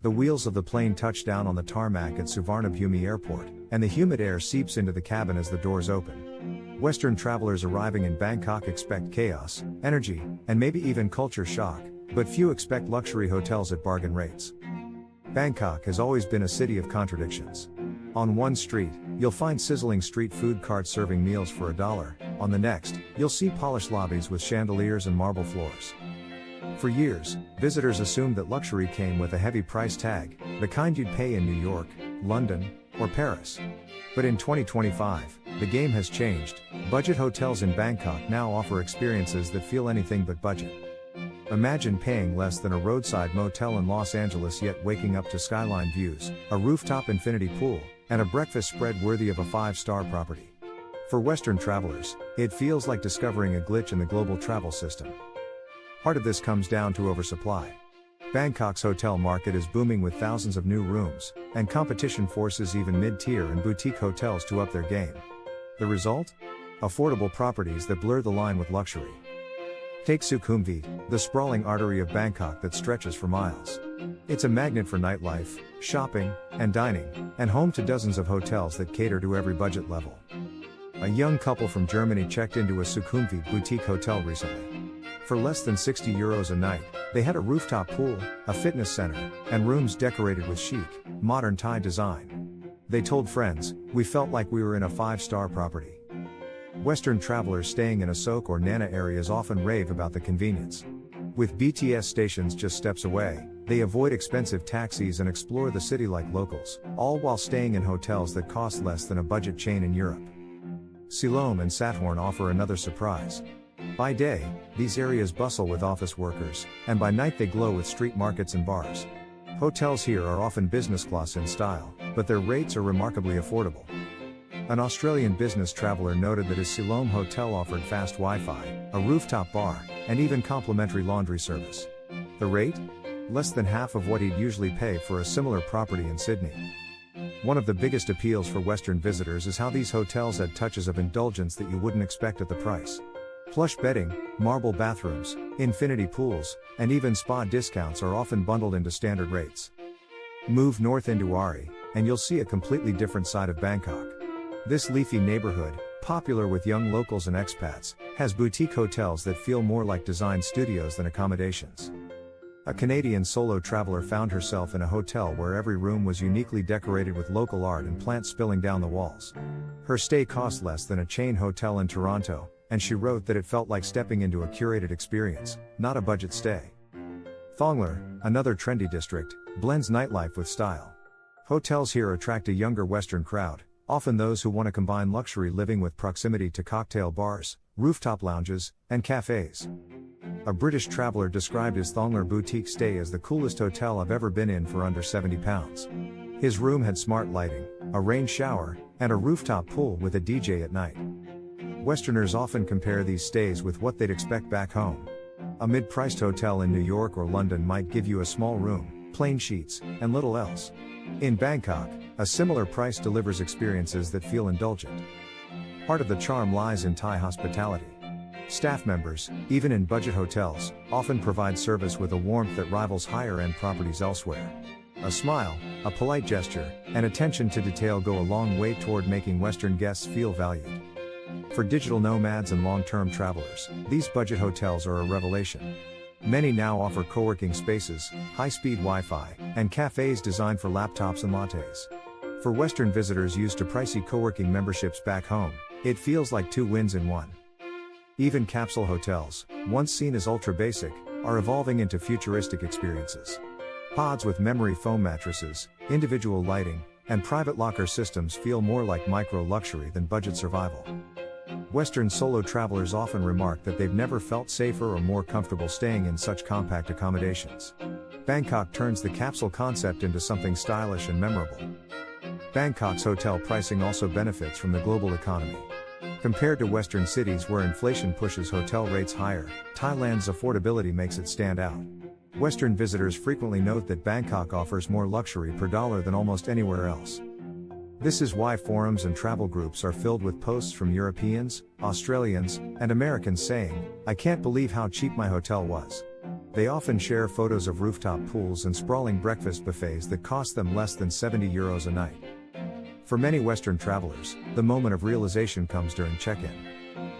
The wheels of the plane touch down on the tarmac at Suvarnabhumi Airport, and the humid air seeps into the cabin as the doors open. Western travelers arriving in Bangkok expect chaos, energy, and maybe even culture shock, but few expect luxury hotels at bargain rates. Bangkok has always been a city of contradictions. On one street, you'll find sizzling street food carts serving meals for $1. On the next, you'll see polished lobbies with chandeliers and marble floors. For years, visitors assumed that luxury came with a heavy price tag, the kind you'd pay in New York, London, or Paris. But in 2025, the game has changed. Budget hotels in Bangkok now offer experiences that feel anything but budget. Imagine paying less than a roadside motel in Los Angeles yet waking up to skyline views, a rooftop infinity pool, and a breakfast spread worthy of a 5-star property. For Western travelers, it feels like discovering a glitch in the global travel system. Part of this comes down to oversupply. Bangkok's hotel market is booming with thousands of new rooms, and competition forces even mid-tier and boutique hotels to up their game. The result? Affordable properties that blur the line with luxury. Take Sukhumvit, the sprawling artery of Bangkok that stretches for miles. It's a magnet for nightlife, shopping, and dining, and home to dozens of hotels that cater to every budget level. A young couple from Germany checked into a Sukhumvit boutique hotel recently. For less than €60 a night, they had a rooftop pool, a fitness center, and rooms decorated with chic, modern Thai design. They told friends, "We felt like we were in a 5-star property." Western travelers staying in Asok or Nana areas often rave about the convenience. With BTS stations just steps away, they avoid expensive taxis and explore the city like locals, all while staying in hotels that cost less than a budget chain in Europe. Siloam and Sathorn offer another surprise. By day, these areas bustle with office workers, and by night they glow with street markets and bars. Hotels here are often business class in style, but their rates are remarkably affordable. An Australian business traveler noted that his Siloam hotel offered fast Wi-Fi, a rooftop bar, and even complimentary laundry service. The rate? Less than half of what he'd usually pay for a similar property in Sydney. One of the biggest appeals for Western visitors is how these hotels add touches of indulgence that you wouldn't expect at the price. Plush bedding, marble bathrooms, infinity pools, and even spa discounts are often bundled into standard rates. Move north into Ari, and you'll see a completely different side of Bangkok. This leafy neighborhood, popular with young locals and expats, has boutique hotels that feel more like design studios than accommodations. A Canadian solo traveler found herself in a hotel where every room was uniquely decorated with local art and plants spilling down the walls. Her stay cost less than a chain hotel in Toronto, and she wrote that it felt like stepping into a curated experience, not a budget stay. Thonglar, another trendy district, blends nightlife with style. Hotels here attract a younger Western crowd, often those who want to combine luxury living with proximity to cocktail bars, rooftop lounges, and cafes. A British traveler described his Thonglar boutique stay as the coolest hotel I've ever been in for under £70. His room had smart lighting, a rain shower, and a rooftop pool with a DJ at night. Westerners often compare these stays with what they'd expect back home. A mid-priced hotel in New York or London might give you a small room, plain sheets, and little else. In Bangkok, a similar price delivers experiences that feel indulgent. Part of the charm lies in Thai hospitality. Staff members, even in budget hotels, often provide service with a warmth that rivals higher-end properties elsewhere. A smile, a polite gesture, and attention to detail go a long way toward making Western guests feel valued. For digital nomads and long-term travelers, these budget hotels are a revelation. Many now offer co-working spaces, high-speed Wi-Fi, and cafes designed for laptops and lattes. For Western visitors used to pricey co-working memberships back home, it feels like 2 wins in one. Even capsule hotels, once seen as ultra-basic, are evolving into futuristic experiences. Pods with memory foam mattresses, individual lighting, and private locker systems feel more like micro-luxury than budget survival. Western solo travelers often remark that they've never felt safer or more comfortable staying in such compact accommodations. Bangkok turns the capsule concept into something stylish and memorable. Bangkok's hotel pricing also benefits from the global economy. Compared to Western cities where inflation pushes hotel rates higher, Thailand's affordability makes it stand out. Western visitors frequently note that Bangkok offers more luxury per dollar than almost anywhere else. This is why forums and travel groups are filled with posts from Europeans, Australians, and Americans saying, "I can't believe how cheap my hotel was." They often share photos of rooftop pools and sprawling breakfast buffets that cost them less than €70 a night. For many Western travelers, the moment of realization comes during check-in.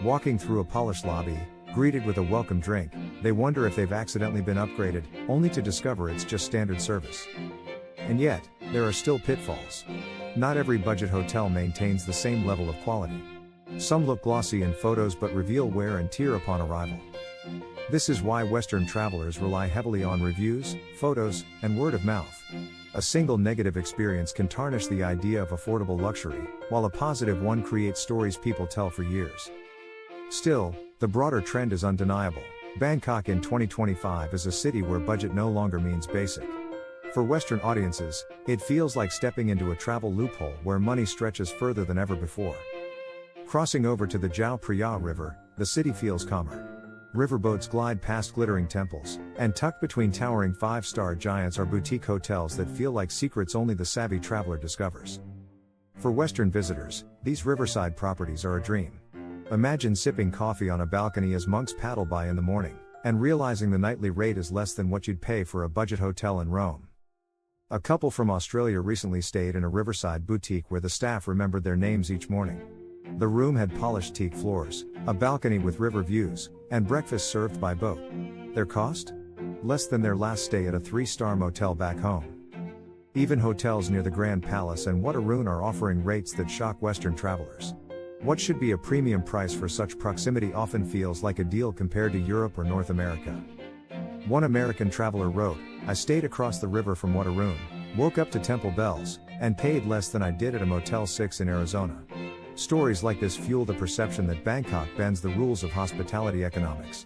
Walking through a polished lobby, greeted with a welcome drink, they wonder if they've accidentally been upgraded, only to discover it's just standard service. And yet, there are still pitfalls. Not every budget hotel maintains the same level of quality. Some look glossy in photos but reveal wear and tear upon arrival. This is why Western travelers rely heavily on reviews, photos, and word of mouth. A single negative experience can tarnish the idea of affordable luxury, while a positive one creates stories people tell for years. Still, the broader trend is undeniable. Bangkok in 2025 is a city where budget no longer means basic. For Western audiences, it feels like stepping into a travel loophole where money stretches further than ever before. Crossing over to the Chao Phraya River, the city feels calmer. Riverboats glide past glittering temples, and tucked between towering five-star giants are boutique hotels that feel like secrets only the savvy traveler discovers. For Western visitors, these riverside properties are a dream. Imagine sipping coffee on a balcony as monks paddle by in the morning, and realizing the nightly rate is less than what you'd pay for a budget hotel in Rome. A couple from Australia recently stayed in a riverside boutique where the staff remembered their names each morning. The room had polished teak floors, a balcony with river views, and breakfast served by boat. Their cost? Less than their last stay at a 3-star motel back home. Even hotels near the Grand Palace and Wat Arun are offering rates that shock Western travelers. What should be a premium price for such proximity often feels like a deal compared to Europe or North America. One American traveler wrote, "I stayed across the river from Wat Arun, woke up to temple bells, and paid less than I did at a Motel 6 in Arizona." Stories like this fuel the perception that Bangkok bends the rules of hospitality economics.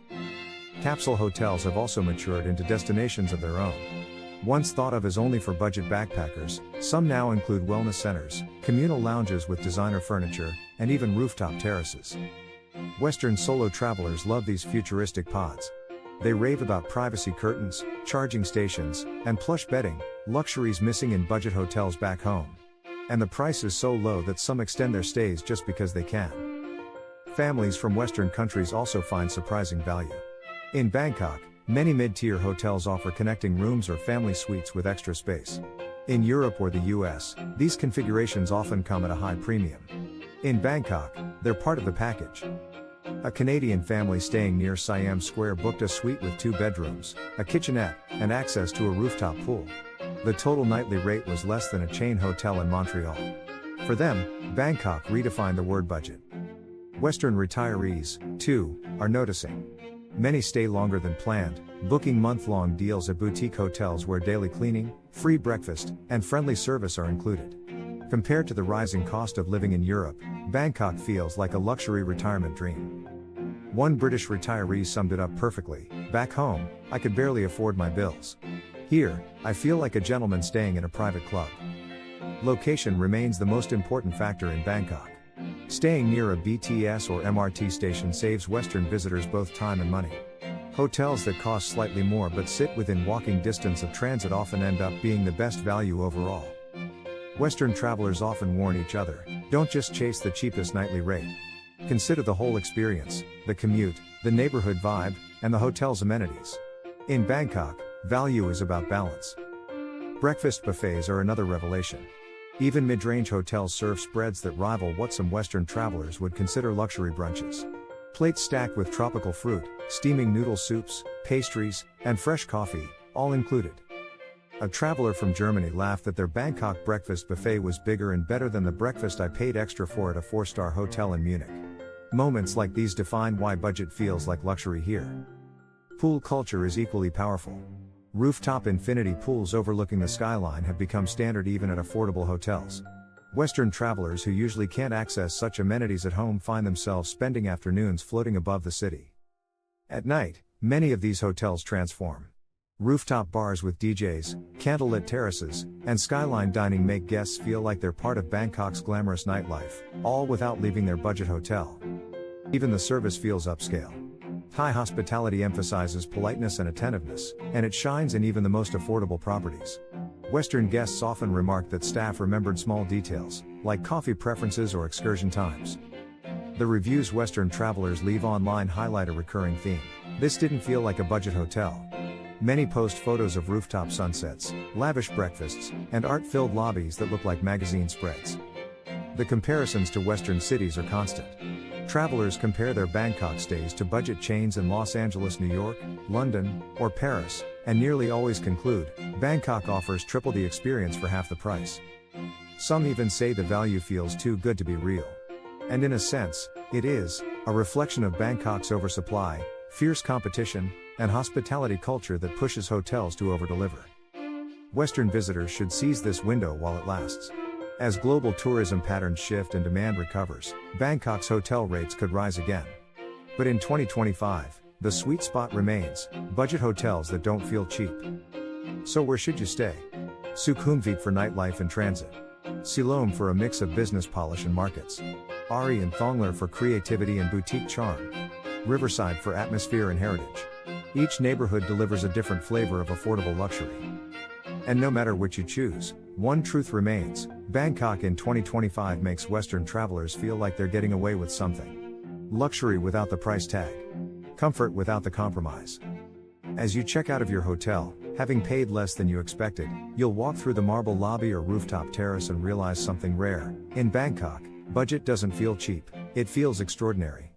Capsule hotels have also matured into destinations of their own. Once thought of as only for budget backpackers, some now include wellness centers, communal lounges with designer furniture, and even rooftop terraces. Western solo travelers love these futuristic pods. They rave about privacy curtains, charging stations, and plush bedding, luxuries missing in budget hotels back home. And the price is so low that some extend their stays just because they can. Families from Western countries also find surprising value. In Bangkok, many mid-tier hotels offer connecting rooms or family suites with extra space. In Europe or the US, these configurations often come at a high premium. In Bangkok, they're part of the package. A Canadian family staying near Siam Square booked a suite with 2 bedrooms, a kitchenette, and access to a rooftop pool. The total nightly rate was less than a chain hotel in Montreal. For them, Bangkok redefined the word budget. Western retirees, too, are noticing. Many stay longer than planned, booking month-long deals at boutique hotels where daily cleaning, free breakfast, and friendly service are included. Compared to the rising cost of living in Europe, Bangkok feels like a luxury retirement dream. One British retiree summed it up perfectly: "Back home, I could barely afford my bills. Here, I feel like a gentleman staying in a private club." Location remains the most important factor in Bangkok. Staying near a BTS or MRT station saves Western visitors both time and money. Hotels that cost slightly more but sit within walking distance of transit often end up being the best value overall. Western travelers often warn each other, don't just chase the cheapest nightly rate. Consider the whole experience: the commute, the neighborhood vibe, and the hotel's amenities. In Bangkok, value is about balance. Breakfast buffets are another revelation. Even mid-range hotels serve spreads that rival what some Western travelers would consider luxury brunches. Plates stacked with tropical fruit, steaming noodle soups, pastries, and fresh coffee, all included. A traveler from Germany laughed that their Bangkok breakfast buffet was bigger and better than the breakfast I paid extra for at a 4-star hotel in Munich. Moments like these define why budget feels like luxury here. Pool culture is equally powerful. Rooftop infinity pools overlooking the skyline have become standard even at affordable hotels. Western travelers who usually can't access such amenities at home find themselves spending afternoons floating above the city. At night, many of these hotels transform. Rooftop bars with DJs, candlelit terraces, and skyline dining make guests feel like they're part of Bangkok's glamorous nightlife, all without leaving their budget hotel. Even the service feels upscale. Thai hospitality emphasizes politeness and attentiveness, and it shines in even the most affordable properties. Western guests often remark that staff remembered small details, like coffee preferences or excursion times. The reviews Western travelers leave online highlight a recurring theme: "This didn't feel like a budget hotel." Many post photos of rooftop sunsets, lavish breakfasts, and art-filled lobbies that look like magazine spreads. The comparisons to Western cities are constant. Travelers compare their Bangkok stays to budget chains in Los Angeles, New York, London, or Paris, and nearly always conclude, Bangkok offers triple the experience for half the price. Some even say the value feels too good to be real. And in a sense, it is, a reflection of Bangkok's oversupply, fierce competition, and hospitality culture that pushes hotels to overdeliver. Western visitors should seize this window while it lasts. As global tourism patterns shift and demand recovers, Bangkok's hotel rates could rise again. But in 2025, the sweet spot remains, budget hotels that don't feel cheap. So where should you stay? Sukhumvit for nightlife and transit. Siloam for a mix of business polish and markets. Ari and Thonglar for creativity and boutique charm. Riverside for atmosphere and heritage. Each neighborhood delivers a different flavor of affordable luxury. And no matter which you choose, one truth remains, Bangkok in 2025 makes Western travelers feel like they're getting away with something. Luxury without the price tag. Comfort without the compromise. As you check out of your hotel, having paid less than you expected, you'll walk through the marble lobby or rooftop terrace and realize something rare. In Bangkok, budget doesn't feel cheap, it feels extraordinary.